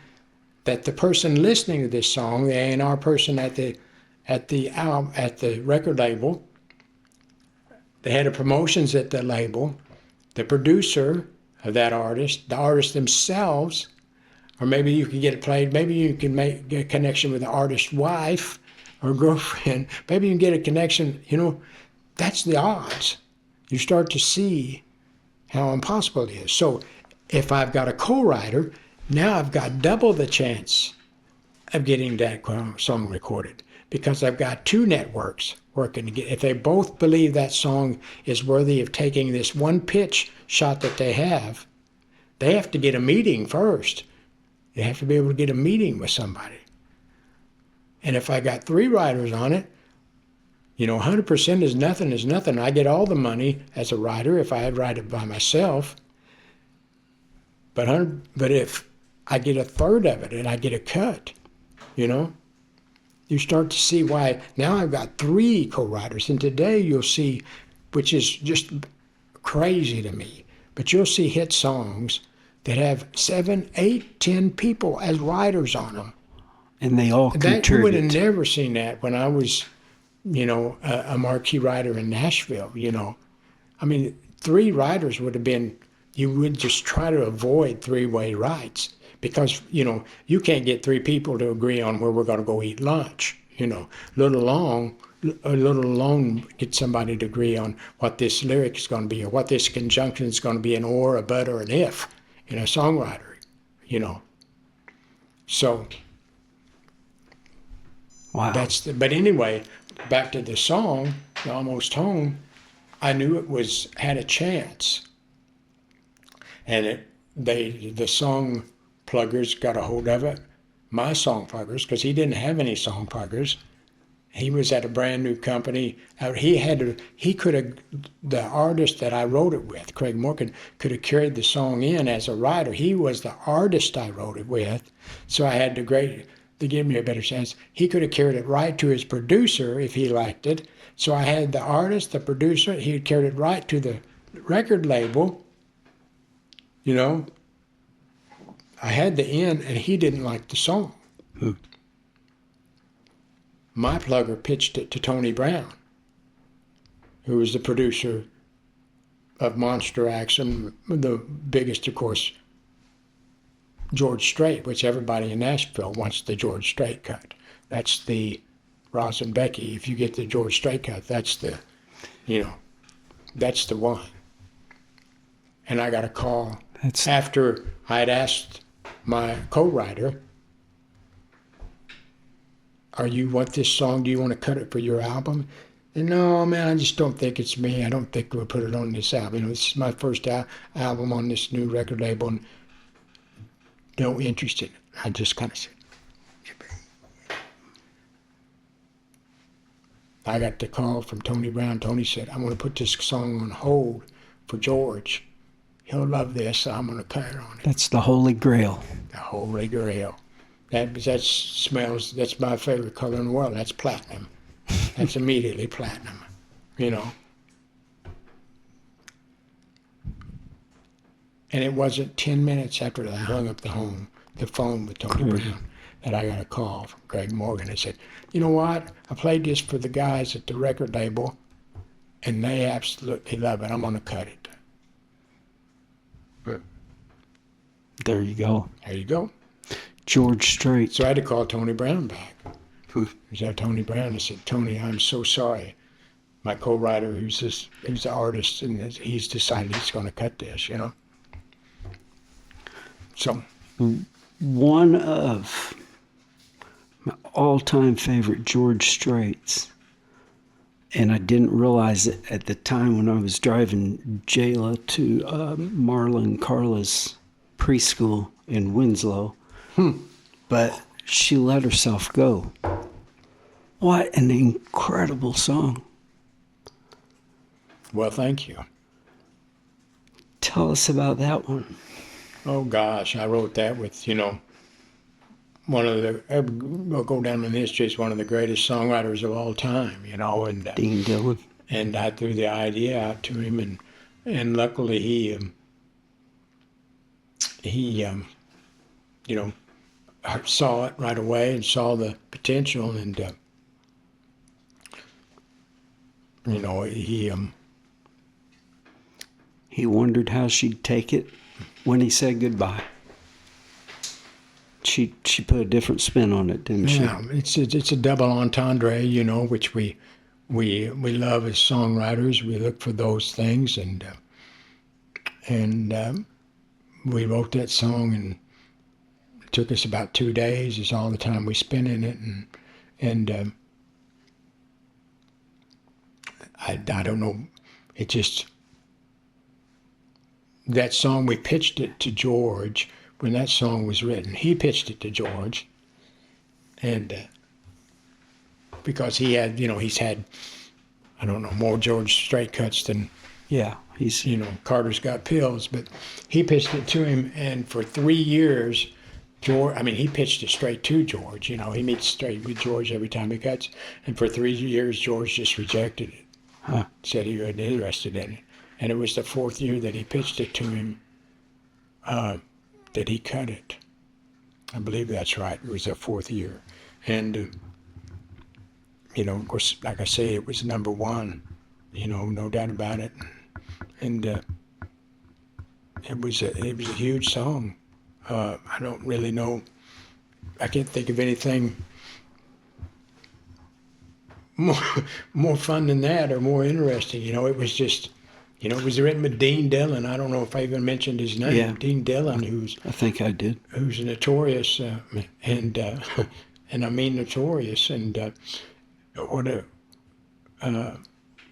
that the person listening to this song, the A&R person at the record label, the head of promotions at the label, the producer of that artist, the artist themselves, or maybe you can get it played, maybe you can get a connection with the artist's wife or girlfriend, maybe you can get a connection, you know, that's the odds. You start to see how impossible it is. So if I've got a co-writer, now I've got double the chance of getting that song recorded because I've got 2 networks working together. If they both believe that song is worthy of taking this one pitch shot that they have to get a meeting first. They have to be able to get a meeting with somebody. And if I got 3 writers on it, you know, 100% is nothing. I get all the money as a writer if I write it by myself. But if I get a third of it and I get a cut, you know, you start to see why. Now I've got 3 co-writers. And today you'll see, which is just crazy to me, but you'll see hit songs that have 7, 8, 10 people as writers on them.
And they all contribute.
You would have never seen that when I was, you know, a marquee writer in Nashville, you know. I mean, 3 writers would have been, you would just try to avoid 3-way rights because, you know, you can't get 3 people to agree on where we're going to go eat lunch, you know, let alone get somebody to agree on what this lyric is going to be or what this conjunction is going to be, an or, a but, or an if, in a songwriter, you know. So,
wow.
But anyway, back to the song, Almost Home, I knew it had a chance. And the song pluggers got a hold of it, my song pluggers, because he didn't have any song pluggers. He was at a brand new company. The artist that I wrote it with, Craig Morgan, could have carried the song in as a writer. He was the artist I wrote it with, so I had to give me a better chance. He could have carried it right to his producer if he liked it. So I had the artist, the producer, he had carried it right to the record label. You know, I had the end, and he didn't like the song. My plugger pitched it to Tony Brown, who was the producer of Monster Acts, and the biggest, of course, George Strait, which everybody in Nashville wants the George Strait cut. That's the Ross and Becky. If you get the George Strait cut, that's the, you know, that's the one. And I got a call after I had asked my co-writer, you want this song? Do you want to cut it for your album? And no, man, I just don't think it's me. I don't think we'll put it on this album. You know, this is my first album on this new record label, and no interest in it. I just kind of said, I got the call from Tony Brown. Tony said, I'm going to put this song on hold for George. He'll love this, so I'm going to cut it on it.
That's the Holy Grail.
The Holy Grail. That's my favorite color in the world. That's platinum. That's immediately platinum, you know. And it wasn't 10 minutes after I hung up the phone with Tony Brown that I got a call from Greg Morgan and said, you know what? I played this for the guys at the record label, and they absolutely love it. I'm going to cut it.
There you go.
There you go.
George Strait.
So I had to call Tony Brown back. Is that Tony Brown? I said, Tony, I'm so sorry. My co-writer, he's the artist, and he's decided he's going to cut this, you know. So,
one of my all-time favorite George Straits, and I didn't realize it at the time when I was driving Jayla to Marlon Carla's preschool in Winslow, but she let herself go. What an incredible song.
Well, thank you.
Tell us about that one.
Oh, gosh, I wrote that with, you know, I'll go down in history as one of the greatest songwriters of all time, you know. And
Dean Dillon.
And I threw the idea out to him, and luckily he you know, saw it right away and saw the potential, and you know,
he wondered how she'd take it when he said goodbye. She put a different spin on it, didn't she?
Yeah, it's a double entendre, you know, which we love as songwriters. We look for those things, and we wrote that song, and it took us about 2 days. Is all the time we spent in it, and I don't know. It just, that song, we pitched it to George when that song was written. He pitched it to George, and because he had, you know, he's had, I don't know, more George Strait cuts than, he's, you know, Carter's Got Pills, but he pitched it to him, and for 3 years, he pitched it straight to George. You know, he meets straight with George every time he cuts, and for 3 years, George just rejected it. Said he wasn't interested in it. And it was the 4th year that he pitched it to him that he cut it. I believe that's right. It was the 4th year. And, you know, of course, like I say, it was number one, you know, no doubt about it. And it was a huge song. I don't really know. I can't think of anything more fun than that, or more interesting. You know, it was just, you know, it was written with Dean Dillon. I don't know if I even mentioned his name.
Yeah.
Dean Dillon, I think I did. Who's notorious, and I mean notorious. And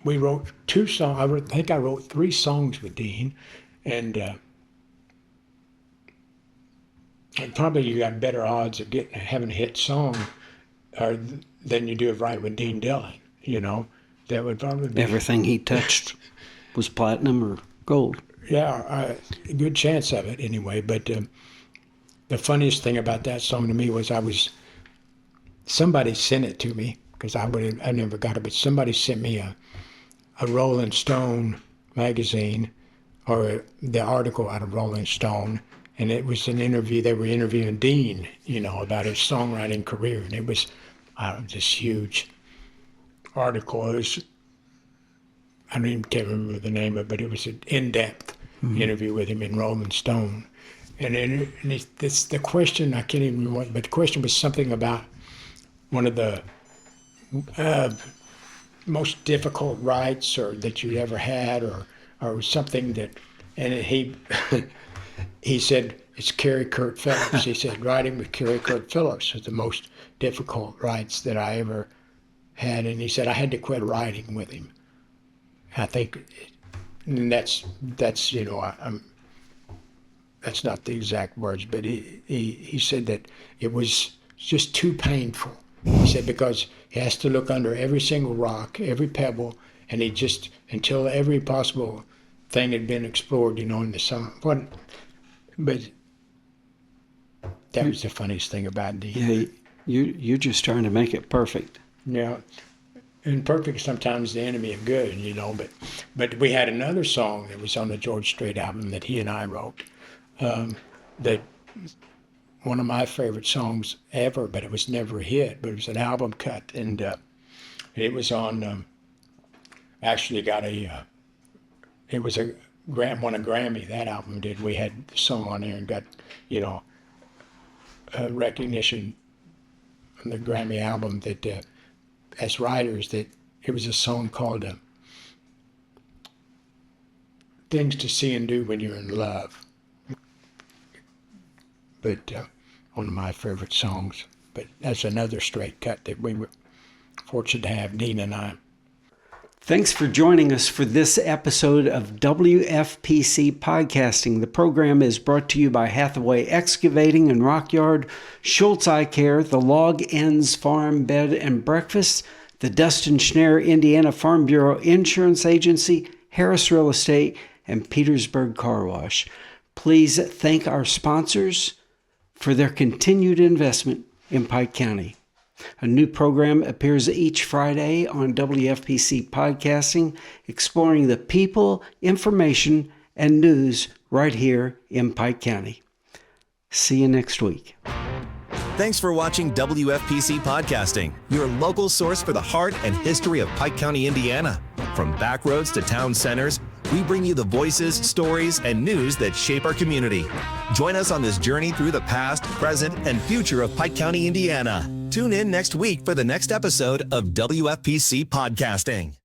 we wrote 2 songs. I think I wrote 3 songs with Dean, and probably you got better odds of having a hit song than you do of writing with Dean Dillon. You know, that would probably be
everything he touched was platinum or gold.
Yeah, a good chance of it anyway. But the funniest thing about that song to me was somebody sent it to me, because I never got it, but somebody sent me a Rolling Stone magazine, or the article out of Rolling Stone, and it was an interview. They were interviewing Dean, you know, about his songwriting career, and it was this huge article. It was, I don't even can't remember the name of it, but it was an in-depth interview with him in Rolling Stone. And it's the question, I can't even remember, but the question was something about one of the most difficult rights or that you ever had, or something that, and he he said it's Kerry Kurt Phillips. He said riding with Kerry Kurt Phillips was the most difficult rides that I ever had, and he said I had to quit riding with him. I think, and that's that's not the exact words, but he said that it was just too painful. He said because he has to look under every single rock, every pebble, and he just, until every possible thing had been explored, in the sun. But that was the funniest thing about it.
Yeah, you're just trying to make it perfect.
Yeah. And perfect sometimes the enemy of good, but we had another song that was on the George Strait album that he and I wrote, that one of my favorite songs ever, but it was never a hit, but it was an album cut, and it was on, actually got it was won a Grammy, that album did. We had the song on there and got, recognition on the Grammy album that, as writers, that it was a song called Things to See and Do When You're in Love. But one of my favorite songs. But that's another straight cut that we were fortunate to have, Dean and I.
Thanks for joining us for this episode of WFPC Podcasting. The program is brought to you by Hathaway Excavating and Rock Yard, Schultz Eye Care, the Log Ends Farm Bed and Breakfast, the Dustin Schnare Indiana Farm Bureau Insurance Agency, Harris Real Estate, and Petersburg Car Wash. Please thank our sponsors for their continued investment in Pike County. A new program appears each Friday on WFPC Podcasting, exploring the people, information, and news right here in Pike County. See you next week.
Thanks for watching WFPC Podcasting, your local source for the heart and history of Pike County, Indiana. From back roads to town centers, we bring you the voices, stories, and news that shape our community. Join us on this journey through the past, present, and future of Pike County, Indiana. Tune in next week for the next episode of WFPC Podcasting.